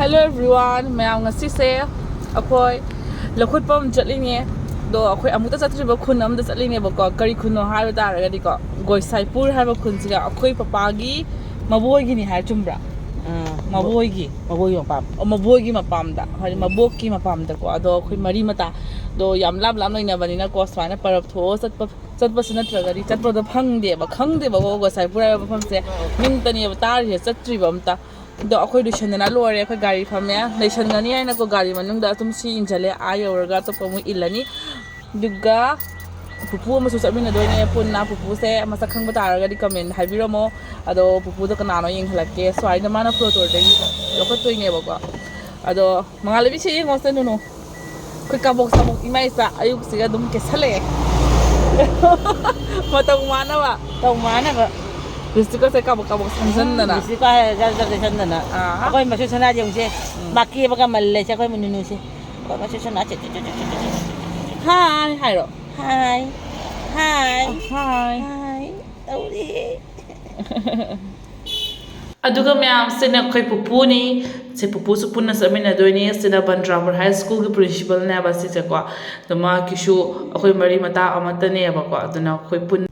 Hello everyone มายามงันซิเซ่อภัยแล้วคุณป้อมจัดลิเนี่ยโดยอภัยอามุตจัดที่บอกคุณน้ำจัดลิเนี่ยบอกก็กรีคุณน้องหายไปตาอะไรกันดีก็กอยไซปูร์ให้บอกคุณสิกะอภัยป้าปากีมาบวยกินี่หายจุ่มระมาบวยกีมาปั๊มมาบวยกีมาปั๊มตาหายมาบวยกีมาปั๊มตาก็โดยอภัยมารีมาตาโดยยามลับเลยเนี่ยวันนี้นะก็สวายนะปรับโทษจัดสนัดระกันดีจัดประดับพังเดียบขังเดียบบอกว่าไซปูร์ให้บอกพังเสียมิ่งตาเนี่ยตาเหี้ยจัดทริปมันตาเดี๋ยวคุยดูฉันนะลัวเรียกการีฟาร์มเนี่ยในฉันกันนี่ไอ้นักการีมันนุ่งดาตุ้มซีอินเจเล่อายอร์กาตัวพมุอิลลานี่ดูกะผู้มาสู้สับมินด้วยเนี่ยปุ่นนะผู้เสมาสักครั้งบัตรกันดีคอมเมนต์ให้พี่รโมอะดูผู้ตัวกันนานยังหลักเกสสวายน้ำมันอัพโหลดตัวเด็กแล้วก็ตัวเนี่ยบอกว่าอะดูมังอะไรพิเศษงอเซนนูคุยกับบอกสมุกอีไม่สะอายุสิกาดุมเกสเล่มาตรงมานะวะตรงมานะก็Bisiko saya kabuk sansan na. Bisiko jaga sansan na. Ako ay masusana yung siya. Baki baka malay siya ako ay manunu siya. Ako masusana siya. Hi ro. Hi. Tauri. Aduga ma'am sina kay pupu ni si pupu supun na sa amin na doon niya sina Bandrabar High School ke principal na ba si Jakwa. Tama kishu ako'y mari mata amata niya ba ko doon ako'y pun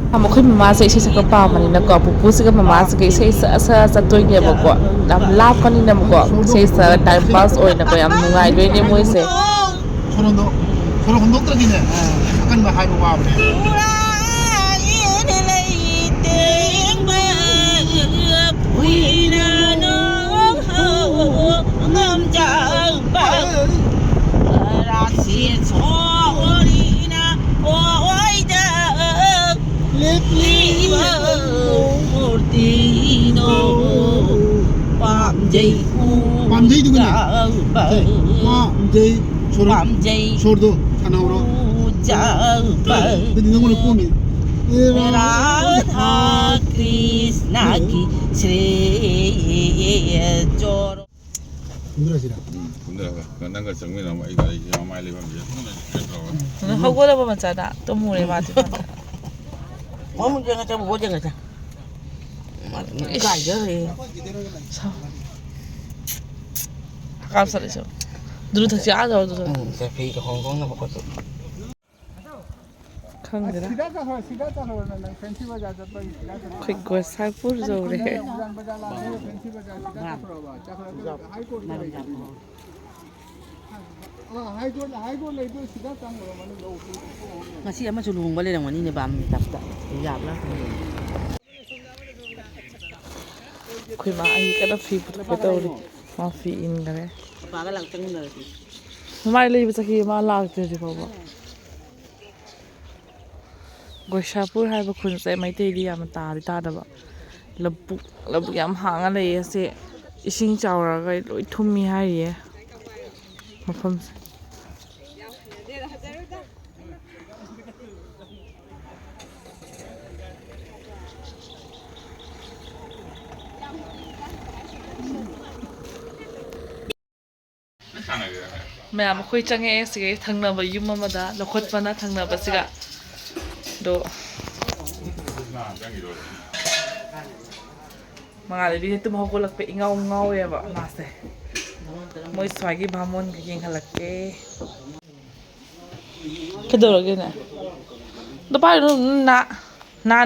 Kamu kan memasak isi sekepal mana nak kau pupus kan memasak isi satu ini bawa dalam lap kan ini bawa isi time pass oi nak kau yang mengai dua ini mui se. Kalau untuk lagi ni akan bahaya bawa ni. Pam jai juga ni. Pam jai. Short do. Kana oro. Jadi nama ni kumi. Radha Krishna ki Shri Joro. Kundra sih dah. Kundra apa? Kadang kadang cengmi nama ikan yang mai lepas dia. Kau gula apa macam ada? Tu mulai mati. Kamu jangan campur bojeng aja. Kaya ni. Kakak sahaja so. Dulu tak siapa ada tu. Saya pergi ke Hong Kong nak buat tu. Kang dia. Sida tak hal nak fancy bazaar jatuh. Quick go sai pur zo re. Bazaar lah, fancy bazaar sida tak perlu. Cakap high court ni. High court itu sida tak perlu mana low. Masih ama sulung balik yang mana ni bam tak siap lah. Kui ma ai kada fi put pata uri ma fi in kare. Pakai lang cengeng dah. Mai le bisa ki ma lag te di baba. Goshapur hai ba khun sai mai te di ya ma ta ri ta da ba. Labuk yam hang a le se ising chawra ga loi thum mi hai ye. Mafam Ma'am, koi change sige thangna ba yum ma da lokhot pana thangna ba siga do mangal di tu mau kolak pe ngau ya ba ma se moi swagi bhamon ging halak ke kedo lagi na do pa na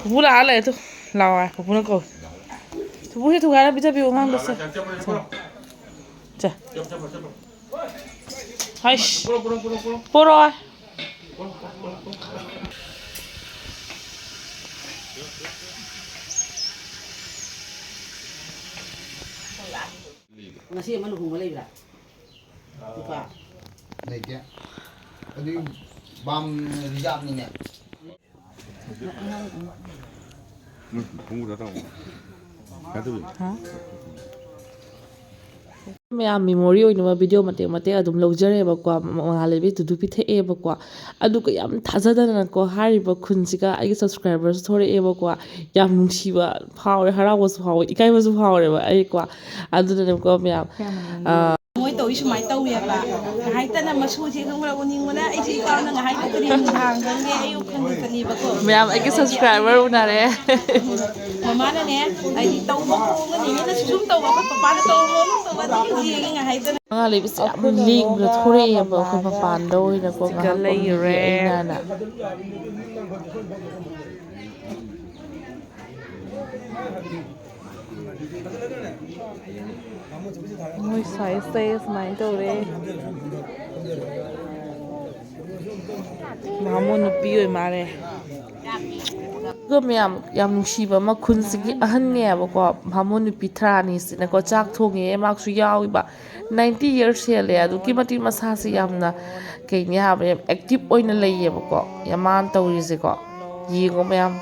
bula ala itu lawa puna ko Tubuhnya tuh karena bisa biungan dosa. Cah. Hai. Puro. Nasi mana hung malay bila? Lupa. Naik ya. Tadi bam rijab ni ni. Kunggu dah tahu. Kata tu. ꯃꯌꯥꯝ memory ꯑꯣꯏꯅꯕ video ꯃꯇꯦꯛ ꯑꯗꯨꯝ ꯂꯧꯖꯔꯦꯕꯀꯣ ꯃꯉꯥꯜꯂꯩꯕꯤ ꯇꯨꯗꯨ ꯄꯤꯊꯛꯑꯦꯕꯀꯣ ꯑꯗꯨꯒ ꯌꯥꯝ ꯊꯥꯖꯗꯅꯀꯣ ꯍꯥꯏꯔꯤꯕ ꯈꯨꯟꯁꯤꯒ ꯑꯩꯒꯤ ꯁꯕꯁꯀ꯭ꯔꯥꯏꯕꯔꯁꯨ ꯊꯣꯔꯛꯑꯦꯕꯀꯣ ꯌꯥꯝ ꯅꯨꯡꯁꯤꯕ ꯐꯥꯎꯔꯦ ꯍꯔꯥꯎꯕꯁꯨ ꯐꯥꯎꯋꯦ ꯏꯀꯥꯏꯕꯁꯨ ꯐꯥꯎꯔꯦꯕ ꯑꯩꯀꯣ ꯑꯗꯨꯅꯅꯦꯀꯣ ꯃꯌꯥꯝ ꯃꯣꯏ ꯇꯧꯏ ꯁꯨꯃꯥꯏꯅ ꯇꯧꯋꯦꯕ ꯉꯥꯏꯇꯅ ꯃꯁꯨꯁꯦ ꯈꯪꯕ꯭ꯔꯥ ꯎꯅꯤꯡꯕꯅ ꯑꯩꯁꯦ ꯏꯄꯥꯅ ꯉꯥꯏꯍꯥꯛꯇ ꯀꯔꯤ ꯅꯨꯡꯗꯥꯡ ꯈꯪꯗꯦ ꯑꯌꯨꯛ ꯈꯪꯗꯦ ꯆꯠꯅꯤꯕꯀꯣ ꯃꯌꯥꯝ ꯑꯩꯒꯤ ꯁꯕꯁꯀ꯭ꯔꯥꯏꯕꯔ ꯎꯅꯔꯦ ꯃꯃꯥꯅꯅꯦ ꯑꯩꯗꯤ ꯇꯧꯕ ꯃꯑꯣꯡꯒꯅꯤ ꯃꯤꯅꯁꯨ ꯁꯨꯝ ꯇꯧꯕ ꯑꯩꯈꯣꯏ ꯄꯄꯥꯅ ꯇꯧꯕ ꯃꯑꯣꯡ ꯇꯧꯕ ꯑꯗꯨꯝ ꯌꯦꯡꯉꯤ ꯉꯥꯏꯇꯅ ꯃꯉꯥꯜꯂꯩꯕꯤꯁꯦ ꯌꯥꯝ ꯂꯦꯡꯕꯗ ꯊꯣꯔꯛꯑꯦꯕ ꯑꯩꯈꯣꯏ ꯃꯄꯥꯟꯗ ꯑꯣꯏꯅꯀꯣ ꯉꯥꯏꯍꯥꯛ ꯑꯩꯅꯅ ꯃꯣꯏ ꯁꯥꯏꯖꯇ ꯁꯨꯃꯥꯏꯅ ꯇꯧꯔꯦ ꯃꯥꯃꯣ ꯅꯨꯄꯤ ꯑꯣꯏ ꯃꯥꯜꯂꯦ ꯑꯗꯨꯒ ꯃꯌꯥꯝ ꯌꯥꯝ ꯅꯨꯡꯁꯤꯕ ꯑꯃ ꯈꯨꯟꯁꯤꯒꯤ ꯑꯍꯟꯅꯦꯕꯀꯣ ꯃꯥꯃꯣ ꯅꯨꯄꯤ ꯊ꯭ꯔꯥꯅꯤꯁꯤꯅꯀꯣ ꯆꯥꯛ ꯊꯣꯡꯉꯦ ꯃꯥꯁꯨ ꯌꯥꯎꯏꯕ 90 years ꯍꯦꯜꯂꯦ ꯑꯗꯨꯛꯀꯤ ꯃꯇꯤꯛ ꯃꯁꯥꯁꯦ ꯌꯥꯝꯅ ꯀꯩꯅꯤ ꯍꯥꯏꯕ ꯌꯥꯝ ꯑꯦꯛꯇꯤꯚ ꯑꯣꯏꯅ ꯂꯩꯌꯦꯕꯀꯣ ꯌꯥꯝ ꯃꯥꯅ ꯇꯧꯔꯤꯁꯦꯀꯣ ꯌꯦꯡꯉꯣ ꯃꯌꯥꯝ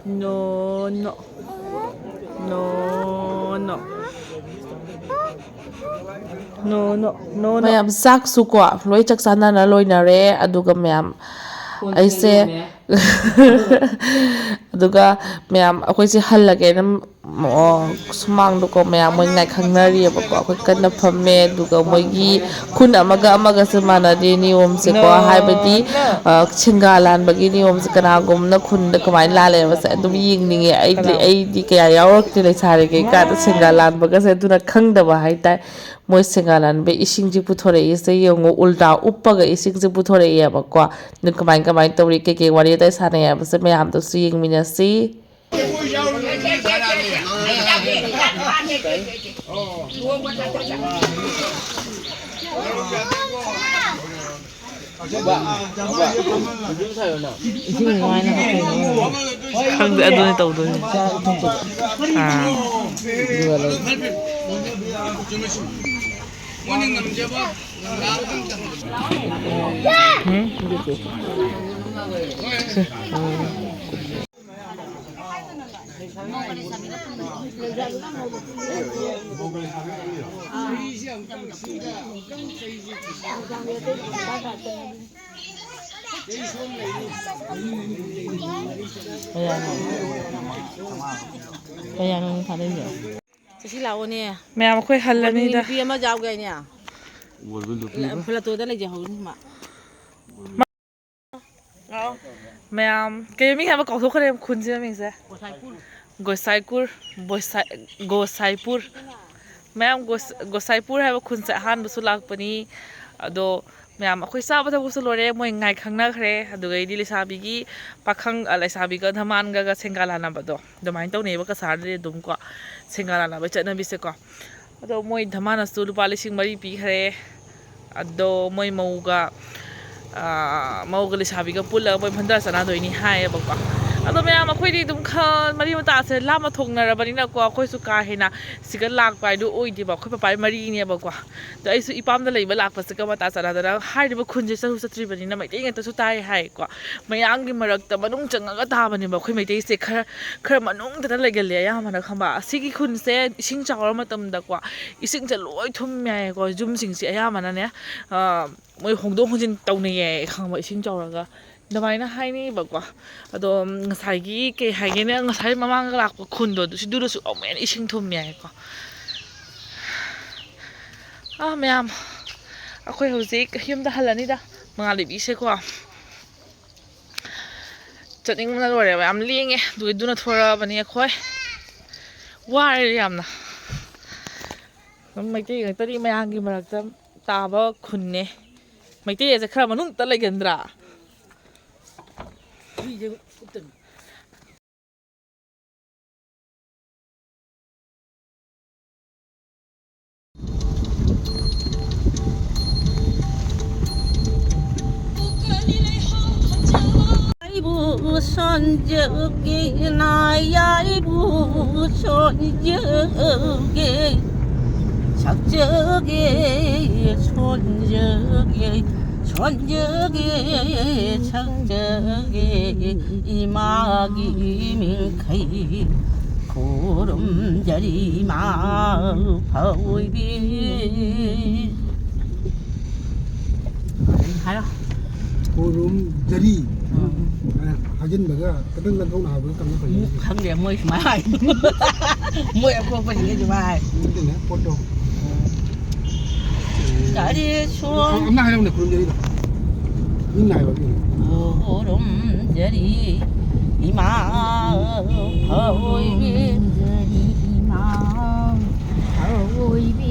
No, no. No, no. No, no, no, no. ꯃꯌꯥꯝ ꯆꯥꯛꯁꯨꯀꯣ ꯂꯣꯏ ꯆꯥꯛ ꯆꯥꯟꯅꯅ ꯂꯣꯏꯅꯔꯦ ꯑꯗꯨꯒ ꯃꯌꯥꯝ ꯑꯩꯁꯦ ꯑꯗꯨꯒ ꯃꯌꯥꯝ ꯑꯩꯈꯣꯏꯁꯦ ꯍꯜꯂꯒꯦꯅ ꯁꯨꯃꯥꯡꯗꯀꯣ ꯃꯌꯥꯝ ꯃꯣꯏ ꯉꯥꯏꯈꯪꯅꯔꯤꯑꯕꯀꯣ ꯑꯩꯈꯣꯏ ꯀꯟꯅ ꯐꯝꯃꯦ ꯑꯗꯨꯒ ꯃꯣꯏꯒꯤ ꯈꯨꯟ ꯑꯃꯒꯁꯦ ꯃꯥꯟꯅꯗꯦ ꯅꯤꯌꯣꯝꯁꯦꯀꯣ ꯍꯥꯏꯕꯗꯤ ꯁꯦꯡꯒꯥ ꯂꯥꯟꯕꯒꯤ ꯅꯤꯌꯣꯝꯁꯦ ꯀꯅꯥꯒꯨꯝꯕꯅ ꯈꯨꯟꯗ ꯀꯃꯥꯏꯅ ꯂꯥꯜꯂꯦꯕꯁꯦ ꯑꯗꯨꯝ ꯌꯦꯡꯅꯤꯡꯉꯦ ꯑꯩꯗꯤ ꯀꯌꯥ ꯌꯥꯎꯔꯛꯇꯦ ꯂꯩꯁꯥꯔꯤꯉꯩ ꯀꯥꯟꯗ ꯁꯦꯡꯒꯥ ꯂꯥꯟꯕꯒꯁꯦ ꯑꯗꯨꯅ ꯈꯪꯗꯕ ꯍꯥꯏꯇꯥꯔꯦ ꯃꯣꯏ ꯁꯦꯡꯒꯥ ꯂꯥꯟꯕ ꯏꯁꯤꯡꯁꯦ ꯄꯨꯊꯣꯔꯛꯏꯁꯦ ꯌꯦꯡꯉꯣ ꯎꯜꯇꯥ ꯎꯞꯄꯒ ꯏꯁꯤꯡꯁꯦ ꯄꯨꯊꯣꯔꯛꯑꯦꯕꯀꯣ ꯑꯗꯨ ꯀꯃꯥꯏꯅ ꯇꯧꯔꯤ ꯀꯩꯀꯩ ꯋꯥꯔꯤ ꯑꯇꯩ ꯁꯥꯟꯅꯩ ꯍꯥꯏꯕꯁꯦ ꯃꯌꯥꯝꯗꯁꯨ ꯌꯦꯡꯃꯤꯟꯅꯁꯤ ꯈꯪꯗꯦ ꯑꯗꯨꯅꯤ ꯇꯧꯗꯣꯏꯅꯤ ꯀꯌꯥꯅꯣ ꯊꯥꯗꯣꯏꯅꯣ ꯁꯤ ꯂꯥꯛꯑꯣꯅꯦ ꯃꯌꯥꯝ ꯑꯩꯈꯣꯏ ꯍꯜꯂꯅꯤꯗ ꯅꯨꯄꯤ ꯑꯃ ꯌꯥꯎꯒꯦꯅꯦ ꯐ꯭ꯂꯦꯇꯣꯗ ꯂꯩꯖꯍꯧꯔꯤ ꯃꯥ ꯃꯌꯥꯝ ꯀꯩ ꯃꯤ ꯍꯥꯏꯕ ꯀꯥꯎꯊꯣꯛꯈ꯭ꯔꯦ ꯈꯨꯟꯁꯤ ꯃꯃꯤꯡꯁꯦ ꯒꯣꯁꯥꯏꯄꯨꯔ ꯃꯌꯥꯝ ꯒꯣꯁꯥꯏꯄꯨꯔ ꯍꯥꯏꯕ ꯈꯨꯟꯁꯦ ꯑꯍꯥꯟꯕꯁꯨ ꯂꯥꯛꯄꯅꯤ ꯑꯗꯣ ꯃꯌꯥꯝ ꯑꯩꯈꯣꯏ ꯆꯥꯕ ꯊꯛꯄꯁꯨ ꯂꯣꯏꯔꯦ ꯃꯣꯏ ꯉꯥꯏ ꯈꯪꯅꯈ꯭ꯔꯦ ꯑꯗꯨꯒꯩꯗꯤ ꯂꯩꯁꯥꯕꯤꯒꯤ ꯄꯥꯈꯪ ꯂꯩꯁꯥꯕꯤꯒ ꯙꯃꯥꯟꯒ ꯁꯦꯡꯒꯥ ꯂꯥꯟꯅꯕꯗꯣ ꯑꯗꯨꯃꯥꯏꯅ ꯇꯧꯅꯩꯑꯕ ꯀꯁꯥꯔꯗꯗꯤ ꯑꯗꯨꯝ ꯀꯣ ꯁꯦꯡꯒꯥ ꯂꯥꯟꯅꯕꯒꯤ ꯆꯠꯅꯕꯤꯁꯦꯀꯣ ꯑꯗꯣ ꯃꯣꯏ ꯙꯃꯥꯟꯅꯁꯨ ꯂꯨꯄꯥ 4,000 ꯄꯤꯈ꯭ꯔꯦ ꯑꯗꯣ ꯃꯣꯏ ꯃꯧꯒ ꯂꯩꯁꯥꯕꯤꯒ ꯄꯨꯜꯂꯒ ꯃꯣꯏ ꯐꯟꯗꯔ ꯆꯠꯅꯗꯣꯏꯅꯤ ꯍꯥꯏꯌꯦꯕꯀꯣ ꯑꯗꯣ ꯃꯌꯥꯝ ꯑꯩꯈꯣꯏꯗꯤ ꯑꯗꯨꯝ ꯃꯔꯤ ꯃꯇꯥꯁꯦ ꯂꯥꯞꯅ ꯊꯣꯡꯅꯔꯕꯅꯤꯅꯀꯣ ꯑꯩꯈꯣꯏꯁꯨ ꯀꯥ ꯍꯦꯟꯅ ꯁꯤꯒ ꯂꯥꯛꯄ ꯍꯥꯏꯗꯨ ꯑꯣꯏꯗꯦꯕ ꯑꯩꯈꯣꯏ ꯄꯄꯥ ꯃꯔꯤꯅꯦꯕꯀꯣ ꯑꯗꯣ ꯑꯩꯁꯨ ꯏꯄꯥꯝꯗ ꯂꯩꯕ ꯂꯥꯛꯄꯁꯤꯒ ꯃꯇꯥ ꯆꯠꯅꯗꯅ ꯍꯥꯏꯔꯤꯕ ꯈꯨꯟꯁꯦ ꯆꯠꯇ꯭ꯔꯤꯕꯅꯤꯅ ꯃꯩꯇꯩ ꯉꯥꯛꯇꯁꯨ ꯇꯥꯏ ꯍꯥꯏꯀꯣ ꯃꯌꯥꯝꯒꯤ ꯃꯔꯛꯇ ꯃꯅꯨꯡ ꯆꯪꯉꯒ ꯇꯥꯕꯅꯦꯕ ꯑꯩꯈꯣꯏ ꯃꯩꯇꯩꯁꯦ ꯈꯔ ꯃꯅꯨꯡꯗ ꯂꯩꯒꯜꯂꯦ ꯑꯌꯥꯝꯕꯅ ꯈꯪꯕ ꯑꯁꯤꯒꯤ ꯈꯨꯟꯁꯦ ꯏꯁꯤꯡ ꯆꯥꯎꯔ ꯃꯇꯝꯗꯀꯣ ꯏꯁꯤꯡꯁꯦ ꯂꯣꯏ ꯊꯨꯝꯃꯦ ꯍꯥꯏꯀꯣ ꯌꯨꯝꯁꯤꯡꯁꯦ ꯑꯌꯥꯝꯕꯅꯅꯦ ꯃꯣꯏ ꯍꯣꯡꯗꯣꯛ ꯍꯣꯡꯖꯤꯟ ꯇꯧꯅꯩꯌꯦ ꯈꯪꯕ ꯏꯁꯤꯡ ꯆꯥꯎꯔꯒ ꯑꯗꯨꯃꯥꯏꯅ ꯍꯥꯏꯅꯩꯌꯦꯕꯀꯣ ꯑꯗꯣ ꯉꯁꯥꯏꯒꯤ ꯀꯩ ꯍꯥꯏꯒꯦꯅꯦ ꯉꯁꯥꯏ ꯃꯃꯥꯡꯗ ꯂꯥꯛꯄ ꯈꯨꯟꯗꯣ ꯑꯗꯨꯗꯁꯨ ꯑꯃꯨꯛ ꯏꯁꯤꯡ ꯊꯨꯝꯃꯦ ꯍꯥꯏꯀꯣ ꯃꯌꯥꯝ ꯑꯩꯈꯣꯏ ꯍꯧꯖꯤꯛ ꯌꯨꯝꯗ ꯍꯜꯂꯅꯤꯗ ꯃꯉꯥꯜꯂꯩꯕꯤꯁꯦꯀꯣ ꯆꯠꯅꯤꯡꯕꯅ ꯂꯣꯏꯔꯦꯕ ꯌꯥꯝ ꯂꯦꯡꯉꯦ ꯑꯗꯨꯅ ꯊꯣꯔꯛꯑꯕꯅꯤ ꯑꯩꯈꯣꯏ ꯋꯥꯔꯦ ꯌꯥꯝꯅ ꯃꯩꯇꯩ ꯉꯥꯛꯇꯗꯤ ꯃꯌꯥꯝꯒꯤ ꯃꯔꯛꯇ ꯇꯥꯕ ꯈꯨꯟꯅꯦ ꯃꯩꯇꯩ ꯑꯁꯦ ꯈꯔ ꯃꯅꯨꯡꯗ ꯂꯩꯒꯟꯗ꯭ꯔꯥ 손적이 나야이부 손적이 작적이 손적이 작적이 이마기 민카이 구름자리 마포의 빛 하라 Forum jadi hajin baga kadang kan kau nak berkam apa ini không để môi mai môi em không phải như thế mai mungkin ya foto 자리 xuống amna hayang nak forum jadi tak ini naik bagi 구름자리 마포의 빛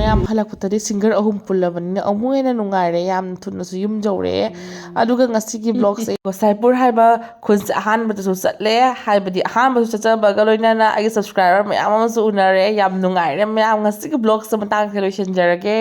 ꯃꯌꯥꯝ ꯍꯜꯂꯛꯄꯗꯗꯤ singer ꯑꯍꯨꯝ ꯄꯨꯜꯂꯕꯅꯤꯅ ꯑꯃꯨꯛ ꯍꯦꯟꯅ ꯅꯨꯡꯉꯥꯏꯔꯦ ꯌꯥꯝ ꯊꯨꯅꯁꯨ ꯌꯨꯝ ꯌꯧꯔꯛꯑꯦ ꯑꯗꯨꯒ ꯉꯁꯤꯒꯤ ꯕ꯭ꯂꯣꯛꯁꯦ ꯒꯣꯁꯥꯏꯄꯨꯔ ꯍꯥꯏꯕ ꯈꯨꯟꯁꯦ ꯑꯍꯥꯟꯕꯗꯁꯨ ꯆꯠꯂꯦ ꯍꯥꯏꯕꯗꯤ ꯑꯍꯥꯟꯕꯁꯨ ꯆꯠꯆꯕꯒ ꯂꯣꯏꯅꯅ ꯑꯩꯒꯤ ꯁꯕꯁꯀ꯭ꯔꯥꯏꯕꯔ ꯃꯌꯥꯝ ꯑꯃꯁꯨ ꯎꯅꯔꯦ ꯌꯥꯝ ꯅꯨꯡꯉꯥꯏꯔꯦ ꯃꯌꯥꯝ ꯉꯁꯤꯒꯤ ꯕ꯭ꯂꯣꯛꯁꯦ ꯃꯇꯥꯡꯁꯦ ꯂꯣꯏꯁꯤꯟꯖꯔꯒꯦ